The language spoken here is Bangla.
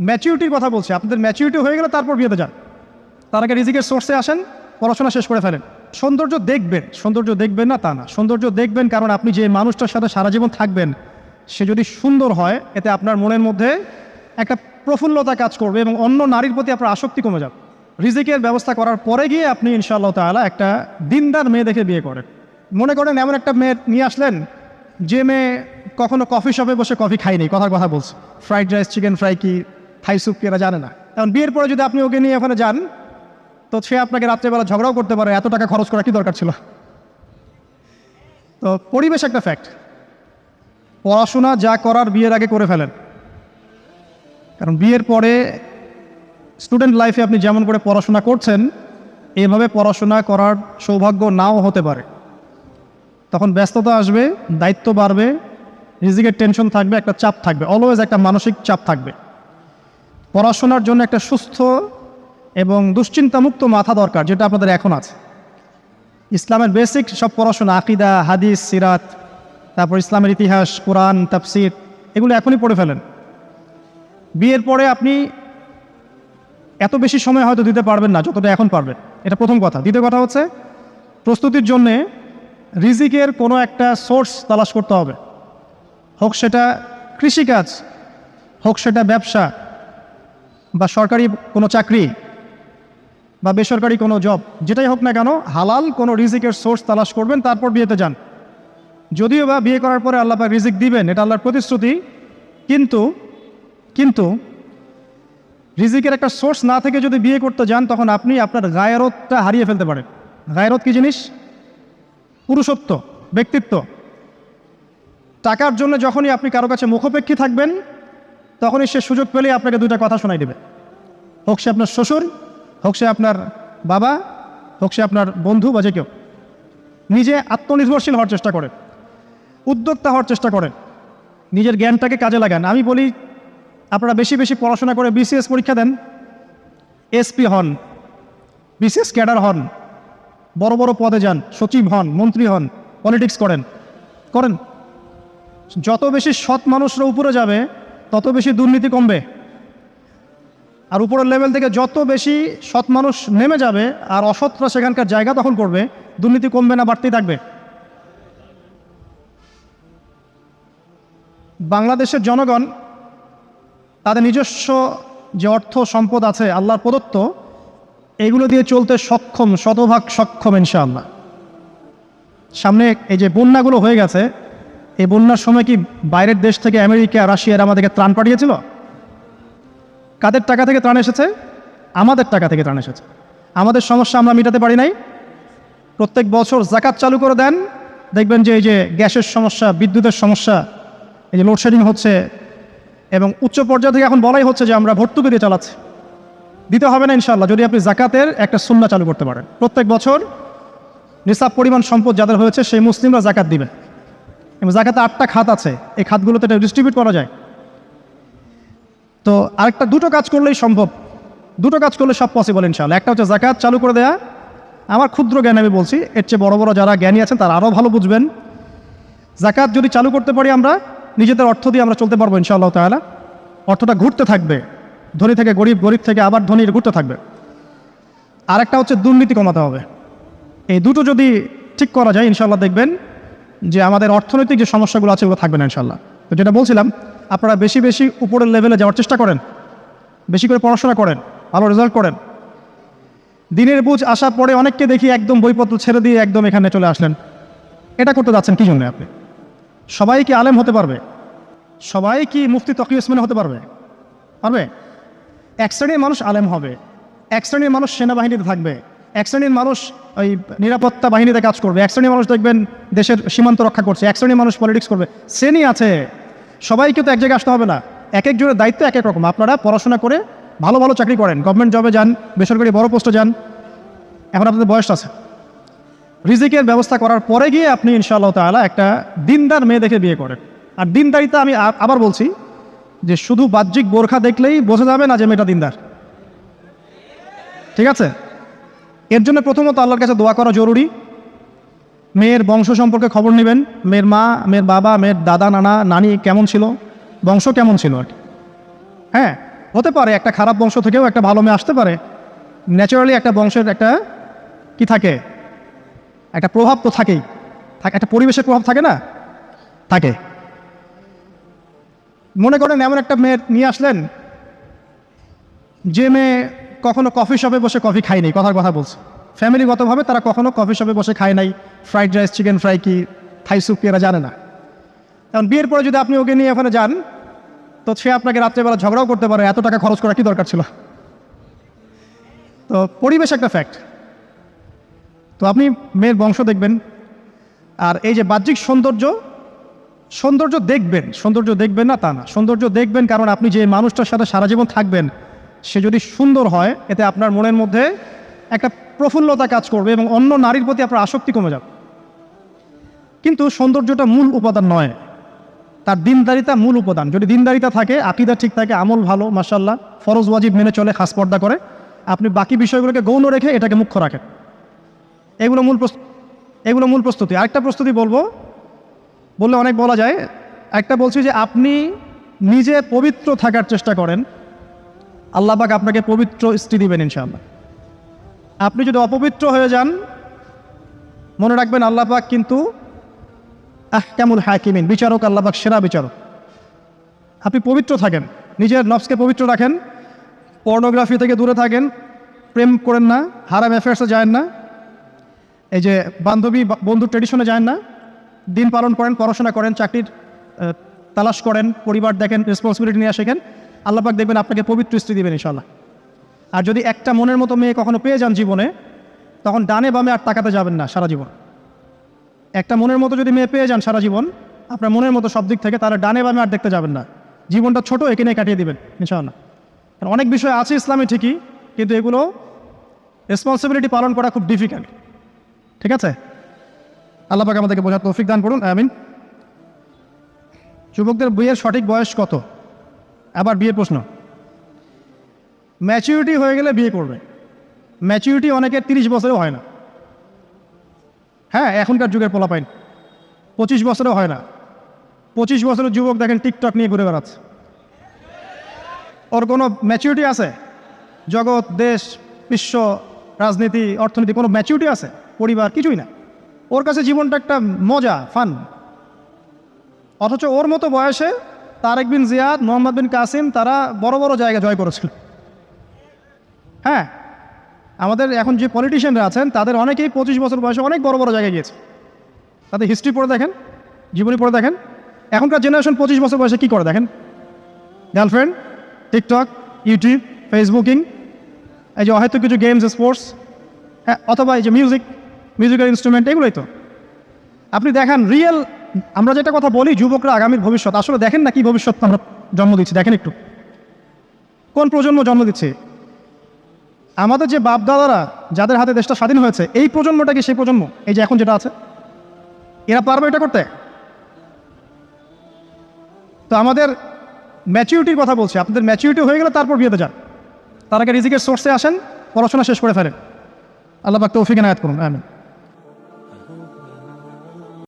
ম্যাচিউরিটির কথা বলছি, আপনাদের ম্যাচিউরিটি হয়ে গেলে তারপর বিয়েতে যান। তার আগে রিজিকের সোর্সে আসেন, পড়াশোনা শেষ করে ফেলেন। সৌন্দর্য দেখবেন না তা না, সৌন্দর্য দেখবেন কারণ আপনি যে মানুষটার সাথে সারা জীবন থাকবেন সে যদি সুন্দর হয় এতে আপনার মনের মধ্যে একটা প্রফুল্লতা কাজ করবে এবং অন্য নারীর প্রতি আপনার আসক্তি কমে যাবে। রিজিকের ব্যবস্থা করার পরে গিয়ে আপনি ইনশাআল্লাহ তাআলা একটা দিনদার মেয়ে দেখে বিয়ে করেন। মনে করেন এমন একটা মেয়ে নিয়ে আসলেন যে মেয়ে কখনো কফি শপে বসে কফি খায়নি, কথার কথা বলছে, ফ্রাইড রাইস চিকেন ফ্রাই কি থাই স্যুপ কি এরা জানে না। এখন বিয়ের পরে যদি আপনি ওকে নিয়ে ওখানে যান তো সে আপনাকে রাত্রেবেলা ঝগড়াও করতে পারে, এত টাকা খরচ করা কি দরকার ছিল। তো পরিবেশ একটা ফ্যাক্ট। পড়াশোনা যা করার বিয়ের আগে করে ফেলেন, কারণ বিয়ের পরে স্টুডেন্ট লাইফে আপনি যেমন করে পড়াশোনা করছেন এভাবে পড়াশোনা করার সৌভাগ্য নাও হতে পারে। তখন ব্যস্ততা আসবে, দায়িত্ব বাড়বে, রিজিকের টেনশন থাকবে, একটা চাপ থাকবে, অলওয়েজ একটা মানসিক চাপ থাকবে। পড়াশোনার জন্য একটা সুস্থ এবং দুশ্চিন্তামুক্ত মাথা দরকার, যেটা আপনাদের এখন আছে। ইসলামের বেসিক সব পড়াশোনা, আকিদা, হাদিস, সিরাত, তারপর ইসলামের ইতিহাস, কোরআন, তাফসির, এগুলো এখনই পড়ে ফেলেন। বিয়ের পরে আপনি এত বেশি সময় হয়তো দিতে পারবেন না যতটা এখন পারবেন, এটা প্রথম কথা। দ্বিতীয় কথা হচ্ছে প্রস্তুতির জন্যে রিজিকের কোনো একটা সোর্স তালাশ করতে হবে, হোক সেটা কৃষিকাজ, হোক সেটা ব্যবসা বা সরকারি কোনো চাকরি বা বেসরকারি কোনো জব, যেটাই হোক না কেন হালাল কোনো রিজিকের সোর্স তালাশ করবেন, তারপর বিয়েতে যান। যদিও বা বিয়ে করার পরে আল্লাহ পাক রিজিক দিবেন, এটা আল্লাহর প্রতিশ্রুতি, কিন্তু রিজিকের একটা সোর্স না থেকে যদি বিয়ে করতে যান তখন আপনি আপনার গায়রতটা হারিয়ে ফেলতে পারেন। গায়রত কি জিনিস? পুরুষত্ব, ব্যক্তিত্ব। টাকার জন্য যখনই আপনি কারো কাছে মুখাপেক্ষী থাকবেন তখনই সে সুযোগ পেলেই আপনাকে দুইটা কথা শোনাই দেবে, হোক সে আপনার শ্বশুর, হোক সে আপনার বাবা, হোক সে আপনার বন্ধু বা যে কেউ। নিজে আত্মনির্ভরশীল হওয়ার চেষ্টা করেন, উদ্যোক্তা হওয়ার চেষ্টা করেন, নিজের জ্ঞানটাকে কাজে লাগান। আমি বলি আপনারা বেশি বেশি পড়াশোনা করে বিসিএস পরীক্ষা দেন, এসপি হন, বিসিএস ক্যাডার হন, বড় বড় পদে যান, সচিব হন, মন্ত্রী হন, পলিটিক্স করেন। যত বেশি সৎ মানুষরা উপরে যাবে তত বেশি দুর্নীতি কমবে, আর উপরের লেভেল থেকে যত বেশি সৎ মানুষ নেমে যাবে আর অসৎরা সেখানকার জায়গা দখল করবে, দুর্নীতি কমবে না, বাড়তেই থাকবে। বাংলাদেশের জনগণ তাদের নিজস্ব যে অর্থ সম্পদ আছে আল্লাহর প্রদত্ত, এগুলো দিয়ে চলতে সক্ষম, শতভাগ সক্ষম ইনশাআল্লাহ। সামনে এই যে বন্যাগুলো হয়ে গেছে, এই বন্যার সময় কি বাইরের দেশ থেকে আমেরিকা, রাশিয়ার আমাদেরকে ত্রাণ পাঠিয়েছিল? কাদের টাকা থেকে ত্রাণ এসেছে? আমাদের টাকা থেকে ত্রাণ এসেছে। আমাদের সমস্যা আমরা মেটাতে পারি নাই। প্রত্যেক বছর যাকাত চালু করে দেন, দেখবেন যে এই যে গ্যাসের সমস্যা, বিদ্যুতের সমস্যা, এই যে লোডশেডিং হচ্ছে, এবং উচ্চ পর্যায় থেকে এখন বলাই হচ্ছে যে আমরা ভর্তুকি দিয়ে চালাচ্ছি। দিতে হবে না ইনশাআল্লাহ যদি আপনি যাকাতের একটা সুন্নাহ চালু করতে পারেন। প্রত্যেক বছর নিসাব পরিমাণ সম্পদ যাদের হয়েছে সেই মুসলিমরা যাকাত দিবে, এবং যাকাতে 8টা খাত আছে, এই খাতগুলোতে এটা ডিস্ট্রিবিউট করা যায়। তো আরেকটা দুটো কাজ করলেই সম্ভব, দুটো কাজ করলে সব পসিবল ইনশাআল্লাহ। একটা হচ্ছে যাকাত চালু করে দেয়া। আমার ক্ষুদ্র জ্ঞান আমি বলছি, এর চেয়ে বড় বড় যারা জ্ঞানী আছেন তারা আরও ভালো বুঝবেন। যাকাত যদি চালু করতে পারি আমরা, নিজেদের অর্থ দিয়ে আমরা চলতে পারবো ইনশাআল্লাহ তাআলা। অর্থটা ঘুরতে থাকবে, ধনী থেকে গরিব, গরিব থেকে আবার ধনী, ঘুরতে থাকবে। আরেকটা হচ্ছে দুর্নীতি কমাতে হবে। এই দুটো যদি ঠিক করা যায় ইনশাআল্লাহ দেখবেন যে আমাদের অর্থনৈতিক যে সমস্যাগুলো আছে ওগুলো থাকবে না ইনশাআল্লাহ। তো যেটা বলছিলাম, আপনারা বেশি বেশি উপরের লেভেলে যাওয়ার চেষ্টা করেন, বেশি করে পড়াশোনা করেন, ভালো রেজাল্ট করেন। দিনের বুঝ আসার পরে অনেককে দেখি একদম বইপত্র ছেড়ে দিয়ে একদম এখানে চলে আসলেন। এটা করতে যাচ্ছেন কি জন্য? আপনি সবাই কি আলেম হতে পারবে? সবাই কি মুফতি তকি ওসমানী হতে পারবে? পারবে? এক শ্রেণীর মানুষ আলেম হবে, এক শ্রেণীর মানুষ সেনাবাহিনীতে থাকবে, এক শ্রেণীর মানুষ ওই নিরাপত্তা বাহিনীতে কাজ করবে, এক শ্রেণীর মানুষ দেখবেন দেশের সীমান্ত রক্ষা করছে, এক শ্রেণীর মানুষ পলিটিক্স করবে। শ্রেণী আছে, সবাইকে তো এক জায়গায় আসতে হবে না। এক একজনের দায়িত্ব এক এক রকম। আপনারা পড়াশোনা করে ভালো ভালো চাকরি করেন, গভর্নমেন্ট জবে যান, বেসরকারি বড় পোস্টে যান, এখন আপনাদের বয়স আছে। রিজিকের ব্যবস্থা করার পরে গিয়ে আপনি ইনশাআল্লাহ তাআলা একটা দিনদার মেয়ে দেখে বিয়ে করেন। আর দিনদারিতা আমি আবার বলছি যে শুধু বাহ্যিক বোরখা দেখলেই বোঝা যাবে না যে মেয়েটা দিনদার, ঠিক আছে? এর জন্য প্রথমত আল্লাহর কাছে দোয়া করা জরুরি। মেয়ের বংশ সম্পর্কে খবর নেবেন, মেয়ের মা, মেয়ের বাবা, মেয়ের দাদা, নানা, নানি কেমন ছিল, বংশ কেমন ছিল আর কি। হ্যাঁ, হতে পারে একটা খারাপ বংশ থেকেও একটা ভালো মেয়ে আসতে পারে, ন্যাচারালি একটা বংশের একটা কি থাকে, একটা প্রভাব তো থাকেই, একটা পরিবেশের প্রভাব থাকে না, থাকে। মনে করেন এমন একটা মেয়ে নিয়ে আসলেন যে মেয়ে কখনো কফি শপে বসে কফি খায়নি, কথার কথা বলছে, ফ্যামিলিগতভাবে তারা কখনো কফি শপে বসে খায় নাই, ফ্রাইড রাইস, চিকেন ফ্রাই কি, থাই স্যুপ কি এরা জানে না। কারণ বিয়ের পরে যদি আপনি ওকে নিয়ে ওখানে যান তো সে আপনাকে রাত্রেবেলা ঝগড়াও করতে পারে, এত টাকা খরচ করা কি দরকার ছিল। তো পরিবেশ একটা ফ্যাক্ট। তো আপনি মেয়ের বংশ দেখবেন, আর এই যে বাহ্যিক সৌন্দর্য, সৌন্দর্য দেখবেন না তা না, সৌন্দর্য দেখবেন কারণ আপনি যে মানুষটার সাথে সারা জীবন থাকবেন সে যদি সুন্দর হয় এতে আপনার মনের মধ্যে একটা প্রফুল্লতা কাজ করবে এবং অন্য নারীর প্রতি আপনার আসক্তি কমে যাবে। কিন্তু সৌন্দর্যটা মূল উপাদান নয়, তার দিনদারিতা মূল উপাদান। যদি দিনদারিতা থাকে, আকীদা ঠিক থাকে, আমল ভালো, মাশাআল্লাহ, ফরজ ওয়াজিব মেনে চলে, খাস পর্দা করে, আপনি বাকি বিষয়গুলোকে গৌণ রেখে এটাকে মুখ্য রাখেন, এগুলো মূল প্রস্তুতি। আরেকটা প্রস্তুতি বললে অনেক বলা যায়, একটা বলছি যে আপনি নিজে পবিত্র থাকার চেষ্টা করেন, আল্লাহ পাক আপনাকে পবিত্র স্ত্রী দিবেন ইনশাআল্লাহ। আপনি যদি অপবিত্র হয়ে যান, মনে রাখবেন আল্লাহ পাক কিন্তু আহকামুল হাকিমিন, বিচারক, আল্লাহ পাক সেরা বিচারক। আপনি পবিত্র থাকেন, নিজের নফসকে পবিত্র রাখেন, পর্নোগ্রাফি থেকে দূরে থাকেন, প্রেম করেন না, হারাম অ্যাফেয়ার্সে যায় না, এই যে বান্ধবী বন্ধু ট্রেডিশনে যায় না, দিন পালন করেন, পড়াশোনা করেন, চাকরির তালাশ করেন, পরিবার দেখেন, রেসপন্সিবিলিটি নিয়ে শেখেন, আল্লাহ পাক দেখবেন আপনাকে পবিত্র স্ত্রী দিবেন ইনশাআল্লাহ। আর যদি একটা মনের মতো মেয়ে কখনো পেয়ে যান জীবনে, তখন ডানে বামে আর তাকাতে যাবেন না সারা জীবন। একটা মনের মতো যদি মেয়ে পেয়ে যান সারা জীবন, আপনার মনের মতো সব দিক থেকে, তাহলে ডানে বামে আর দেখতে যাবেন না, জীবনটা ছোট, একে নিয়ে কাটিয়ে দিবেন ইনশাআল্লাহ। কারণ অনেক বিষয় আছে ইসলামে ঠিকই, কিন্তু এগুলো রেসপন্সিবিলিটি পালন করা খুব ডিফিকাল্ট। ঠিক আছে, আল্লাহ পাক আমাদেরকে বোঝার তৌফিক দান করুন, আমিন। যুবকদের বিয়ের সঠিক বয়স কত? আবার বিয়ের প্রশ্ন। ম্যাচিউরিটি হয়ে গেলে বিয়ে করবে। ম্যাচিউরিটি অনেকের 30 বছরেও হয় না। হ্যাঁ, এখনকার যুগের পোলাপাইন 25 বছরেও হয় না। 25 বছরের যুবক দেখেন টিকটক নিয়ে ঘুরে বেড়াচ্ছে, ওর কোনো ম্যাচিউরিটি আছে? জগৎ, দেশ, বিশ্ব, রাজনীতি, অর্থনীতি, কোনো ম্যাচিউরিটি আছে? পরিবার, কিছুই না। ওর কাছে জীবনটা একটা মজা, ফান। অথচ ওর মতো বয়সে তারেক বিন জিয়াদ, মোহাম্মদ বিন কাসিম, তারা বড় বড় জায়গা জয় করেছিল। হ্যাঁ, আমাদের এখন যে পলিটিশিয়ানরা আছেন তাদের অনেকেই 25 বছর বয়সে অনেক বড় বড় জায়গায় গিয়েছে। তাদের হিস্ট্রি পড়ে দেখেন, জীবনী পড়ে দেখেন। এখনকার জেনারেশন 25 বছর বয়সে কী করে দেখেন? গার্লফ্রেন্ড, টিকটক, ইউটিউব, ফেসবুকিং, এই যে হয়তো কিছু গেমস, স্পোর্টস, হ্যাঁ, অথবা এই যে মিউজিক্যাল ইনস্ট্রুমেন্ট, এগুলোই তো। আপনি দেখান রিয়েল, আমরা যেটা কথা বলি যুবকরা আগামীর ভবিষ্যৎ, আসলে দেখেন না কি ভবিষ্যৎ আমরা জন্ম দিচ্ছি, দেখেন একটু কোন প্রজন্ম জন্ম দিচ্ছে। আমাদের যে বাপদাদারা যাদের হাতে দেশটা স্বাধীন হয়েছে, এই প্রজন্মটা কি সেই প্রজন্ম এই যে এখন যেটা আছে? এরা পারবে এটা করতে? তো আমাদের ম্যাচিউরিটির কথা বলছি, আপনাদের ম্যাচিউরিটি হয়ে গেলে তারপর বিয়েতে যান, তার আগে রিজিকের সোর্সে আসেন, পড়াশোনা শেষ করে ফেলেন। আল্লাহ পাক তৌফিক এনায়েত করুন, আমিন।